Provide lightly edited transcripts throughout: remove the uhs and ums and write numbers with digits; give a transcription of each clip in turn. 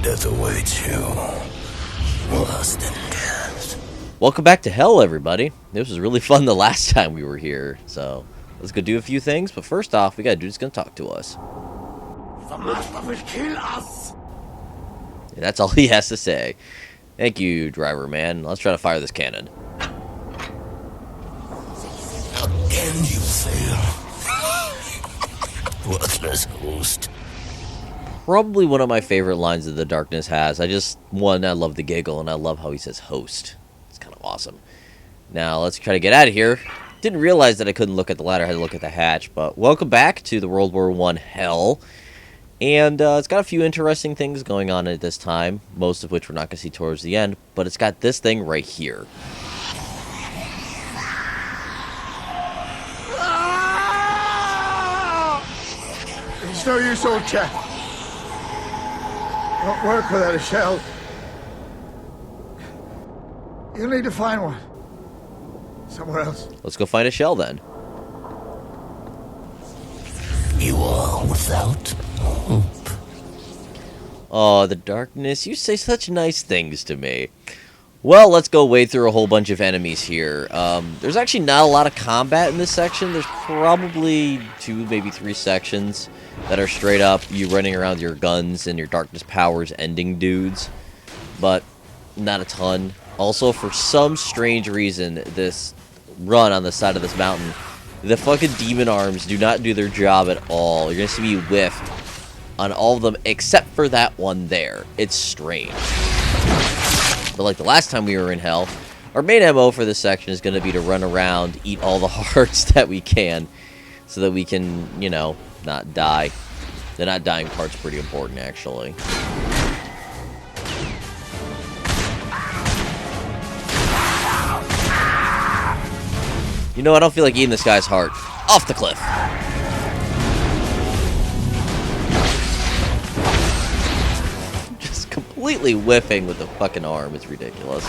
Death awaits you. Worse than death. Welcome back to Hell, everybody. This was really fun the last time we were here, so let's go do a few things. But first off, we got a dude that's gonna talk to us. The master will kill us. Yeah, that's all he has to say. Thank you, driver man. Let's try to fire this cannon. Again you fail. Worthless host. Probably one of my favorite lines that the Darkness has. I love the giggle, and I love how he says host. It's kind of awesome. Now, let's try to get out of here. Didn't realize that I couldn't look at the ladder. I had to look at the hatch. But welcome back to the World War I Hell. And it's got a few interesting things going on at this time, most of which we're not going to see towards the end. But it's got this thing right here. It's no use, old chap. Don't work without a shell. You'll need to find one. Somewhere else. Let's go find a shell then. You are without hope. Oh, the Darkness. You say such nice things to me. Well, let's go wade through a whole bunch of enemies here. There's actually not a lot of combat in this section. There's probably 2, maybe 3 sections that are straight up you running around with your guns and your Darkness powers ending dudes. But not a ton. Also, for some strange reason, this run on the side of this mountain, the fucking demon arms do not do their job at all. You're going to see me whiffed on all of them except for that one there. It's strange. But like the last time we were in Hell, our main MO for this section is going to be to run around, eat all the hearts that we can, so that we can, you know, not die. The not dying part's pretty important, actually. You know, I don't feel like eating this guy's heart. Off the cliff. Just completely whiffing with the fucking arm. It's ridiculous.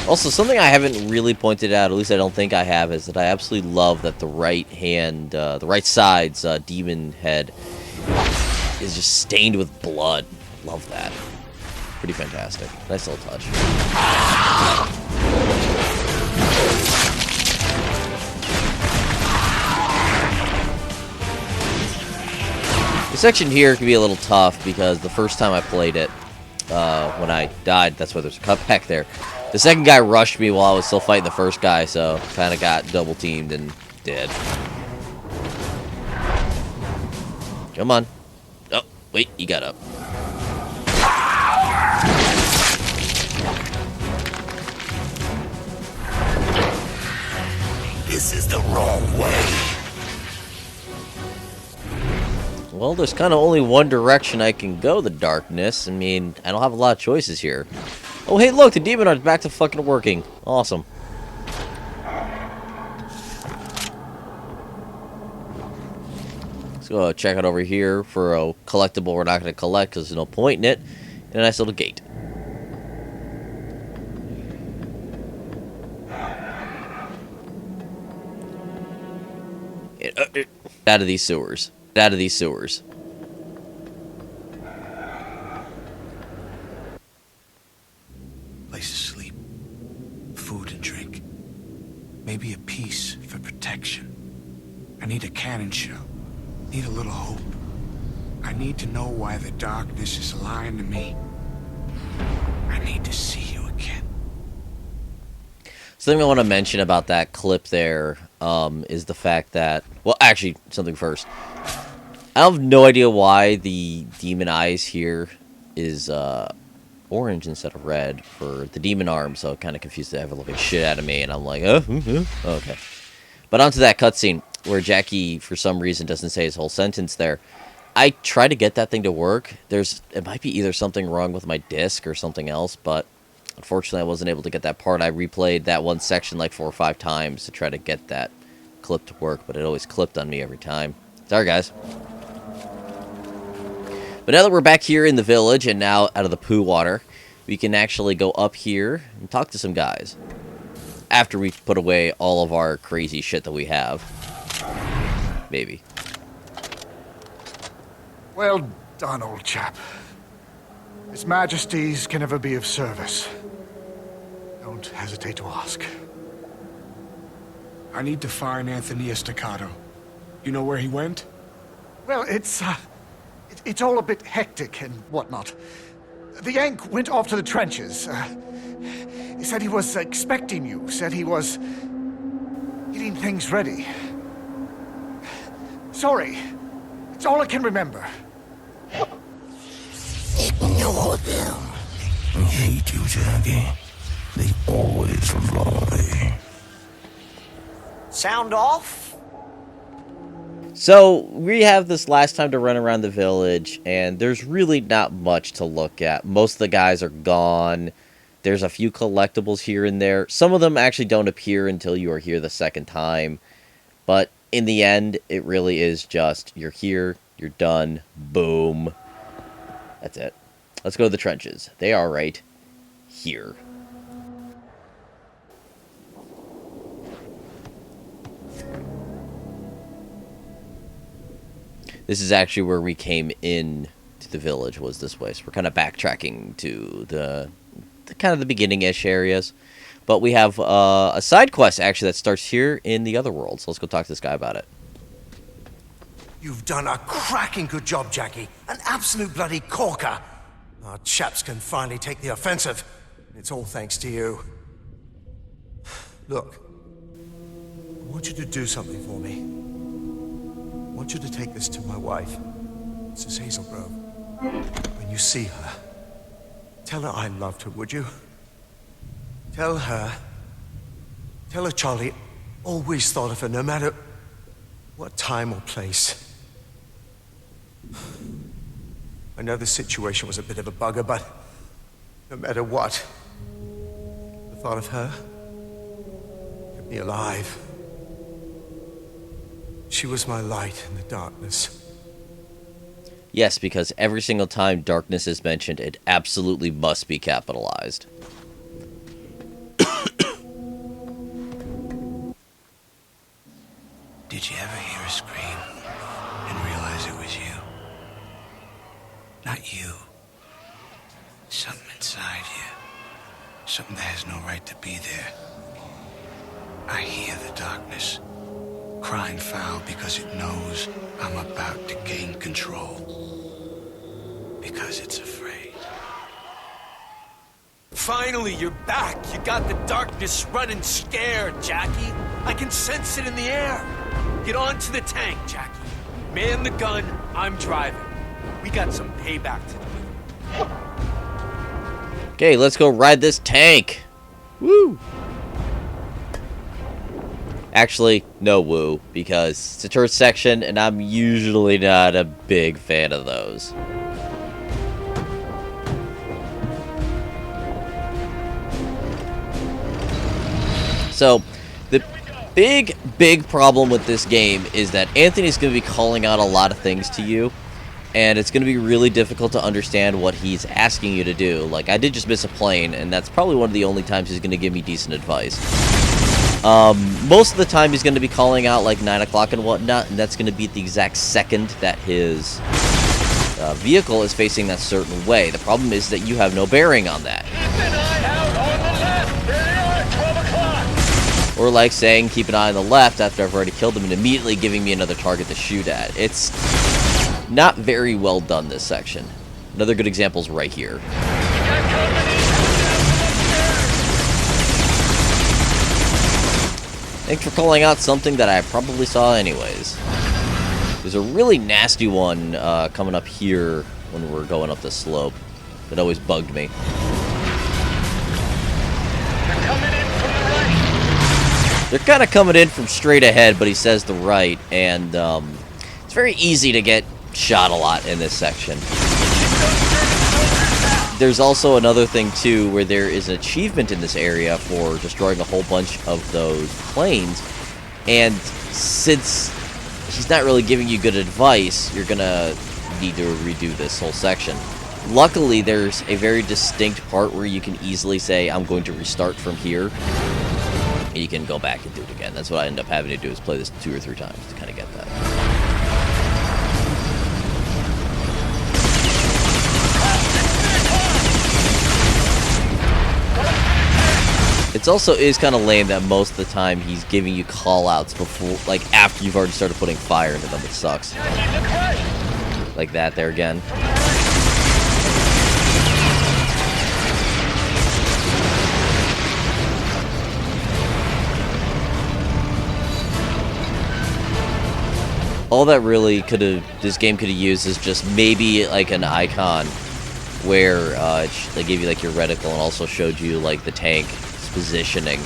Also, something I haven't really pointed out, at least I don't think I have, is that I absolutely love that the right hand, the right side's demon head is just stained with blood. Love that. Pretty fantastic. Nice little touch. This section here can be a little tough because the first time I played it, when I died, that's why there's a cutback there. The second guy rushed me while I was still fighting the first guy, so kind of got double teamed and dead. Come on. Oh, wait, he got up. This is the wrong way. Well, there's kind of only one direction I can go, the Darkness. I mean, I don't have a lot of choices here. Oh, hey, look, the demon arm's back to fucking working. Awesome. Let's go check out over here for a collectible we're not going to collect because there's no point in it. And a nice little gate. Out of these sewers. Out of these sewers. Place to sleep, food and drink, maybe a piece for protection. I need a cannon shell, need a little hope. I need to know why the Darkness is lying to me. I need to see you again. Something I want to mention about that clip there is the fact that, well, actually, something first. I have no idea why the demon eyes here is orange instead of red for the demon arm, so it kind of confused the ever-living shit out of me, and I'm like, okay. But onto that cutscene, where Jackie, for some reason, doesn't say his whole sentence there. I tried to get that thing to work. It might be either something wrong with my disc or something else, but unfortunately I wasn't able to get that part. I replayed that one section like 4 or 5 times to try to get that clip to work, but it always clipped on me every time. Sorry, guys. But now that we're back here in the village and now out of the poo water, we can actually go up here and talk to some guys. After we put away all of our crazy shit that we have. Maybe. Well, done, old chap. His Majesties can never be of service. Don't hesitate to ask. I need to find Anthony Estacado. You know where he went? Well, it's all a bit hectic and whatnot. The Yank went off to the trenches. He said he was expecting you. Said he was getting things ready. Sorry. It's all I can remember. Ignore them. I hate you, Jackie. They always lie. Sound off? So, we have this last time to run around the village, and there's really not much to look at. Most of the guys are gone. There's a few collectibles here and there. Some of them actually don't appear until you are here the second time. But in the end, it really is just, you're here, you're done, boom. That's it. Let's go to the trenches. They are right here. This is actually where we came in to the village, was this way. So we're kind of backtracking to the kind of the beginning-ish areas. But we have a side quest, actually, that starts here in the other world. So let's go talk to this guy about it. You've done a cracking good job, Jackie. An absolute bloody corker. Our chaps can finally take the offensive. It's all thanks to you. Look, I want you to do something for me. I want you to take this to my wife, Mrs. Hazelgrove. When you see her, tell her I loved her, would you? Tell her Charlie always thought of her, no matter what time or place. I know the situation was a bit of a bugger, but no matter what, the thought of her kept me alive. She was my light in the darkness. Yes, because every single time darkness is mentioned, it absolutely must be capitalized. Did you ever hear a scream and realize it was you? Not you. Something inside you. Something that has no right to be there. I hear the darkness, crying foul because it knows I'm about to gain control. Because it's afraid. Finally, you're back. You got the darkness running scared, Jackie. I can sense it in the air. Get on to the tank, Jackie. Man the gun, I'm driving. We got some payback to do. Okay, let's go ride this tank. Woo! Actually, no woo, because it's a turret section, and I'm usually not a big fan of those. So, the big problem with this game is that Anthony's going to be calling out a lot of things to you, and it's going to be really difficult to understand what he's asking you to do. Like, I did just miss a plane, and that's probably one of the only times he's going to give me decent advice. Most of the time he's going to be calling out like 9 o'clock and whatnot, and that's going to be the exact second that his vehicle is facing that certain way. The problem is that you have no bearing on that. Or like saying, keep an eye on the left after I've already killed him and immediately giving me another target to shoot at. It's not very well done, this section. Another good example is right here. Thanks for calling out something that I probably saw anyways. There's a really nasty one coming up here when we're going up the slope that always bugged me. They're kind of coming in from straight ahead, but he says the right, and it's very easy to get shot a lot in this section. There's also another thing, too, where there is an achievement in this area for destroying a whole bunch of those planes, and since he's not really giving you good advice, you're going to need to redo this whole section. Luckily, there's a very distinct part where you can easily say, I'm going to restart from here. And you can go back and do it again. That's what I end up having to do, is play this 2 or 3 times to kind of get that. It's also is kind of lame that most of the time he's giving you call-outs before, like, after you've already started putting fire into them. It sucks. Like that there again. All that really this game could have used is just maybe like an icon where they gave you like your reticle and also showed you like the tank's positioning,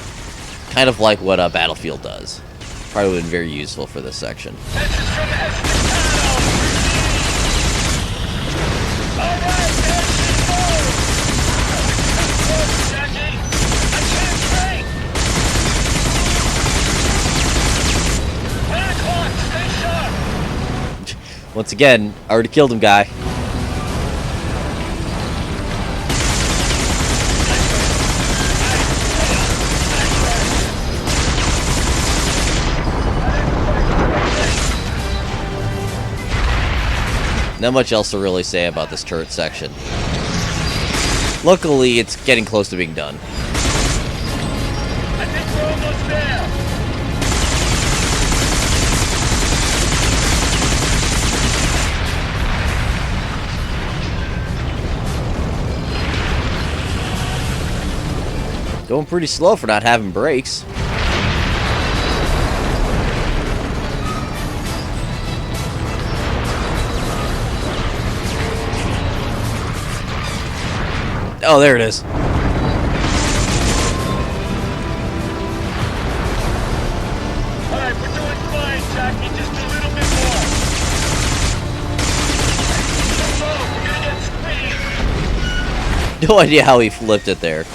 kind of like what a Battlefield does. Probably would have been very useful for this section. Once again, I already killed him, guy. Not much else to really say about this turret section. Luckily, it's getting close to being done. I think we're almost there. Going pretty slow for not having brakes. Oh, there it is. Alright, we're doing fine, Jackie. Just a little bit more. Slow, we're gonna get speed. No idea how he flipped it there.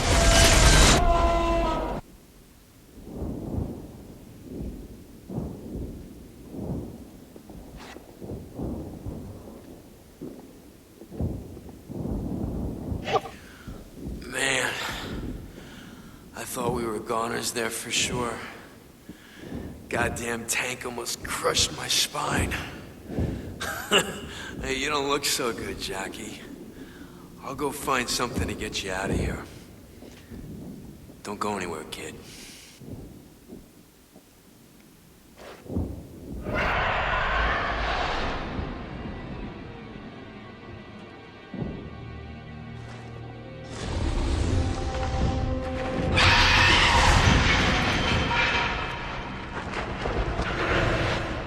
Man, I thought we were goners there for sure. Goddamn tank almost crushed my spine. Hey, you don't look so good, Jackie. I'll go find something to get you out of here. Don't go anywhere, kid.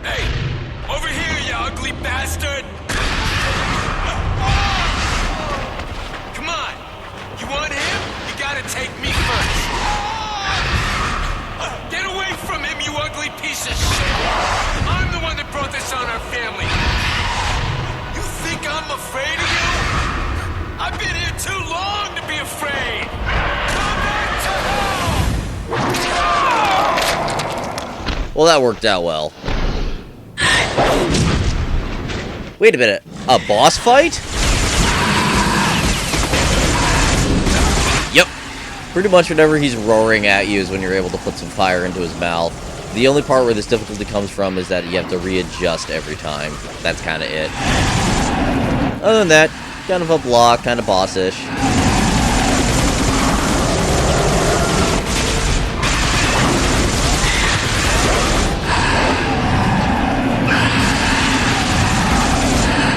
Hey, over here, you ugly bastard! Come on, you want him? You gotta take me first. Get away from him, you ugly piece of shit! I'm the one that brought this on our family. You think I'm afraid of you? I've been here too long to be afraid. Come back to hell! Well, that worked out well. Wait a minute. A boss fight? Yep. Pretty much whenever he's roaring at you is when you're able to put some fire into his mouth. The only part where this difficulty comes from is that you have to readjust every time. That's kind of it. Other than that, kind of a block, kind of boss-ish.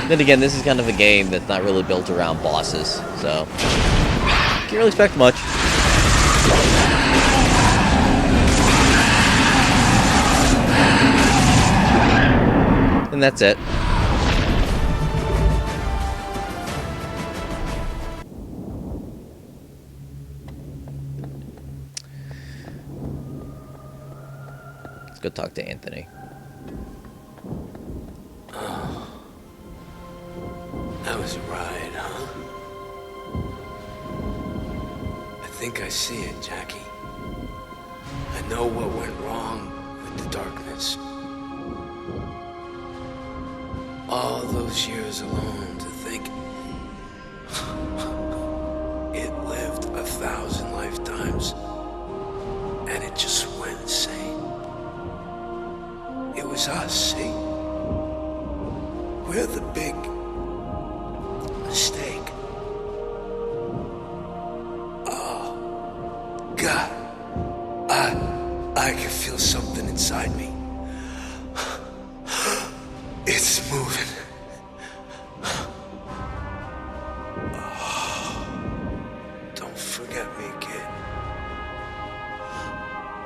Then again, this is kind of a game that's not really built around bosses, so can't really expect much. And that's it. Let's go talk to Anthony. That was a ride, huh? I think I see it, Jackie. I know what went wrong with the darkness. All those years alone to think it lived 1,000 lifetimes and it just went insane. It was us, see? We're the big mistake. Oh, God. inside me. It's moving. Don't forget me, kid.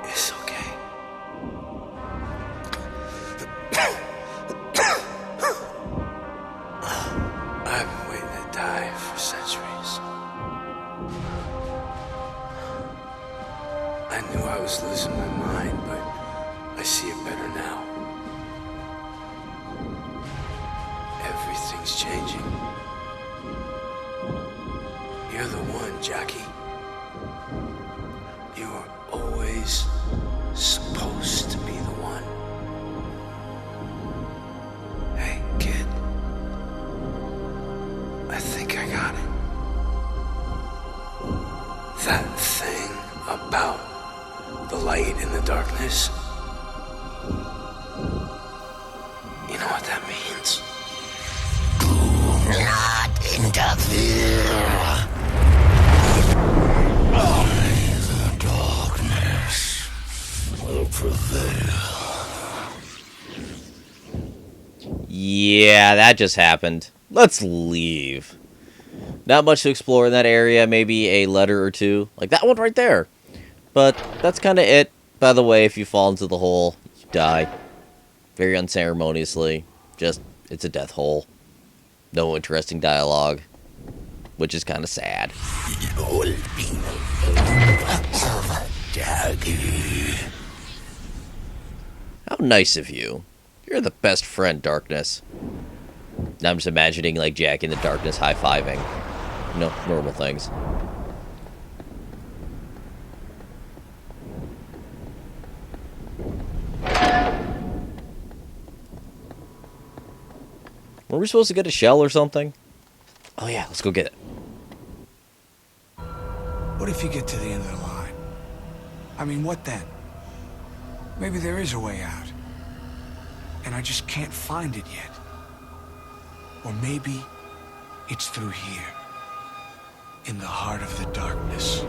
It's okay. I've been waiting to die for centuries. I knew I was losing my mind, but I see it better now. Everything's changing. You're the one, Jackie. You were always supposed to be the one. Hey, kid. I think I got it. That thing about the light in the darkness. You know what that means? Not interfere. Only the darkness will prevail. Yeah, that just happened. Let's leave. Not much to explore in that area. Maybe a letter or two. Like that one right there. But that's kind of it. By the way, if you fall into the hole, you die. Very unceremoniously. Just, it's a death hole. No interesting dialogue. Which is kind of sad. You'll be Daddy. How nice of you. You're the best friend, Darkness. Now I'm just imagining, like, Jack in the Darkness high-fiving. You know, normal things. Were we supposed to get a shell or something? Oh yeah, let's go get it. What if you get to the end of the line? I mean, what then? Maybe there is a way out. And I just can't find it yet. Or maybe it's through here. In the heart of the darkness.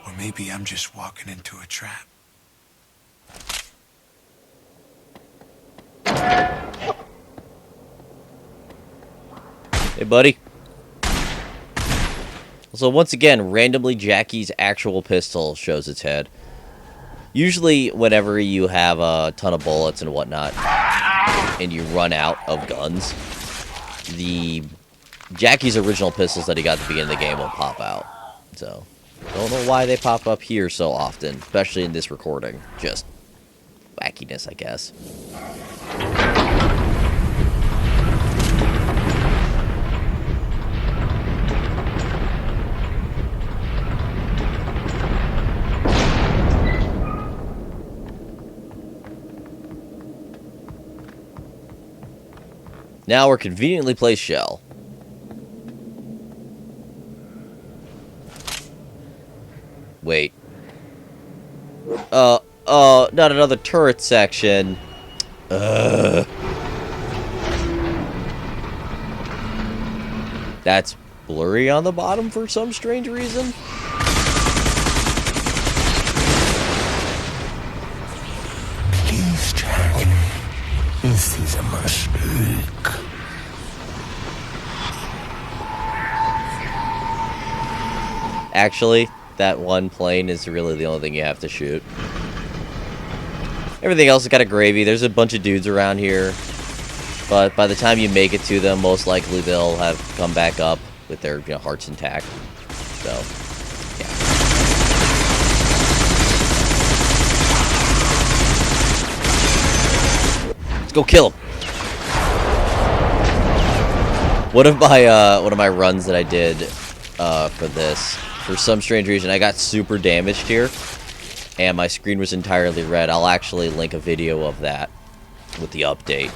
Or maybe I'm just walking into a trap. Hey, buddy. So once again, randomly Jackie's actual pistol shows its head. Usually whenever you have a ton of bullets and whatnot, and you run out of guns, the Jackie's original pistols that he got at the beginning of the game will pop out. So, don't know why they pop up here so often, especially in this recording. Just wackiness, I guess. Now we're conveniently placed shell. Wait. Not another turret section. That's blurry on the bottom for some strange reason. Please, Jack. This is a mistake. Actually, that one plane is really the only thing you have to shoot. Everything else is kind of gravy. There's a bunch of dudes around here. But by the time you make it to them, most likely they'll have come back up with their hearts intact. So, yeah. Let's go kill him. One of my runs that I did for this, for some strange reason, I got super damaged here, and my screen was entirely red. I'll actually link a video of that with the update.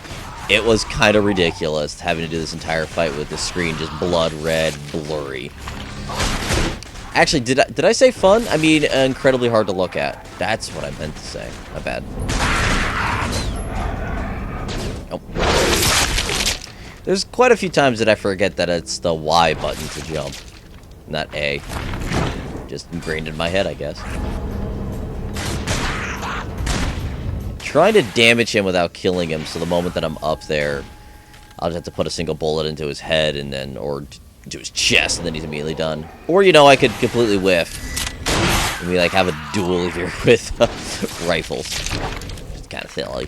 It was kind of ridiculous having to do this entire fight with the screen just blood red, blurry. Actually, did I say fun? I mean, incredibly hard to look at. That's what I meant to say. My bad. Nope. There's quite a few times that I forget that it's the Y button to jump, not A. Just ingrained in my head, I guess. trying to damage him without killing him, so the moment that I'm up there, I'll just have to put a single bullet into his head and then, or into his chest, and then he's immediately done. Or, you know, I could completely whiff. And we, like, have a duel here with rifles. It's kind of silly.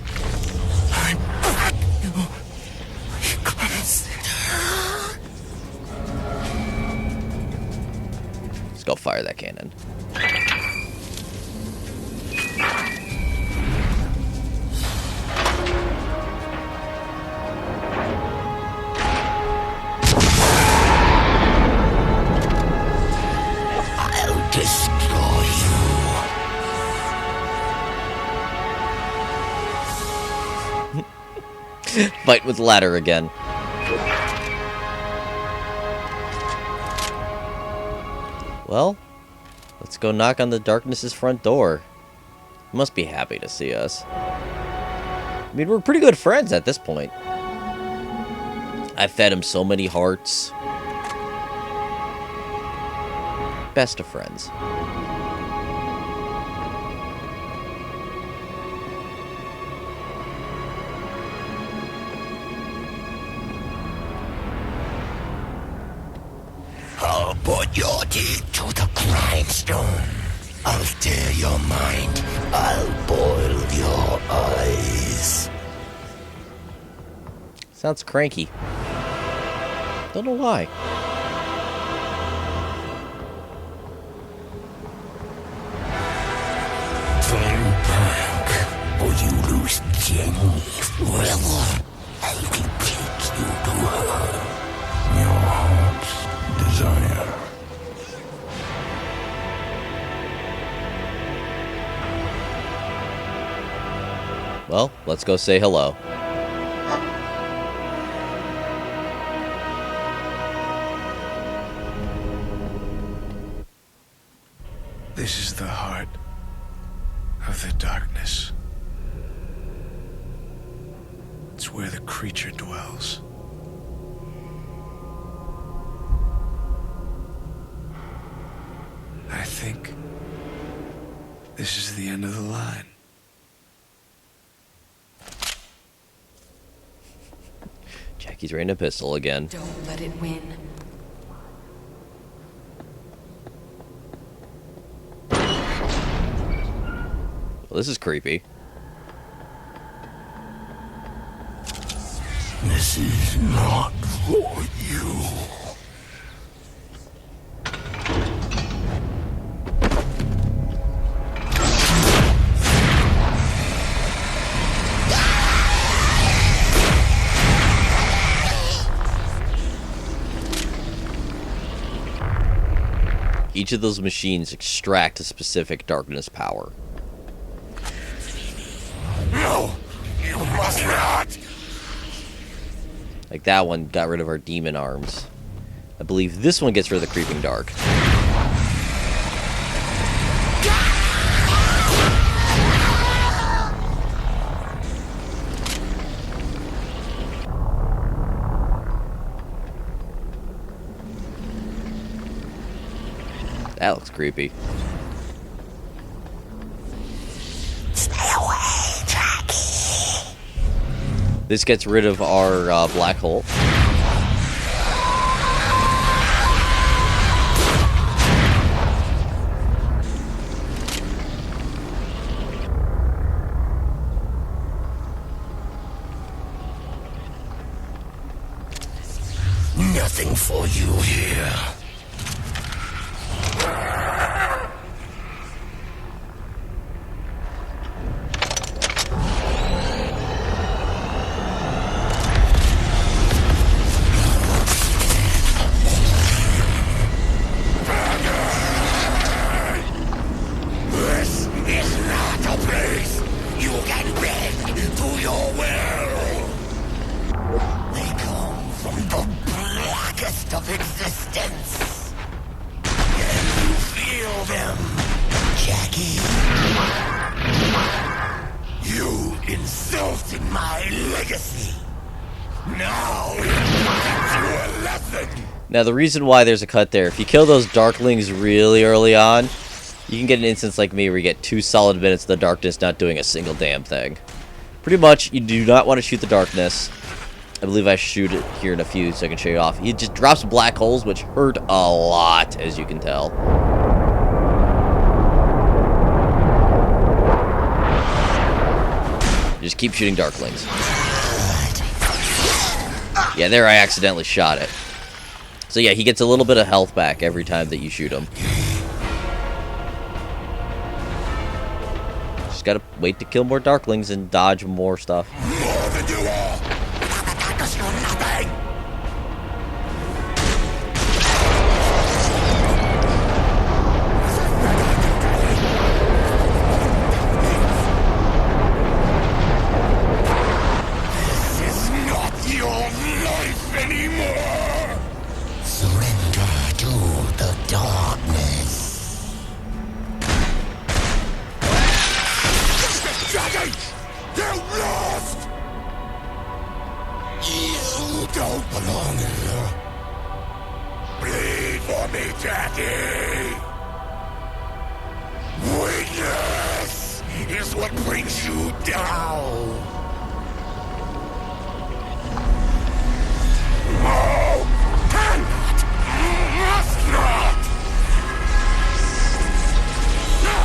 Let's go fire that cannon. I'll destroy you. Fight with ladder again. Well, let's go knock on the darkness's front door. He must be happy to see us. I mean, we're pretty good friends at this point. I fed him so many hearts. Best of friends. I'll put your teeth to the grindstone. I'll tear your mind. I'll boil your eyes. Sounds cranky. Don't know why. Turn back, or you lose Jenny forever. I can take you to her. Your heart's desire. Well, let's go say hello. This is the heart of the darkness. It's where the creature dwells. I think this is the end of the line. Jackie's raising a pistol again. Don't let it win. Well, this is creepy. This is not for you. Each of those machines extract a specific darkness power. No, you must not. Like that one got rid of our demon arms. I believe this one gets rid of the creeping dark. That looks creepy. Stay away, Jackie. This gets rid of our black hole. Nothing for you here. This is not a place you can bend to your will. They come from the blackest of existence. Can you feel them, Jackie? You insulted my legacy. Now it teach you a lesson. Now, the reason why there's a cut there, if you kill those darklings really early on, you can get an instance like me where you get 2 solid minutes of the darkness not doing a single damn thing. Pretty much, you do not want to shoot the darkness. I believe I shoot it here in a few so I can show you off. He just drops black holes, which hurt a lot, as you can tell. Just keep shooting darklings. Yeah, there I accidentally shot it. So yeah, he gets a little bit of health back every time that you shoot him. Just gotta wait to kill more darklings and dodge more stuff. More than you are! Without the darkness, you're nothing! This is not your life anymore! Surrender to the darkness. Jackie! You're lost! You don't belong here. Bleed for me, Jackie! Weakness is what brings you down. No! Cannot! Must not! No!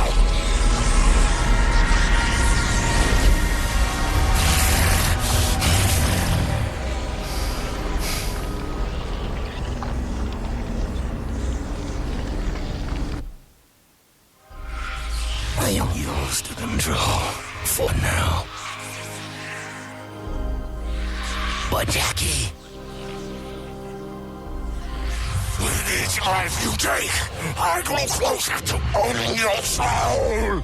I am yours to control for now. But Jackie, with each life you take, I grow closer to owning your soul.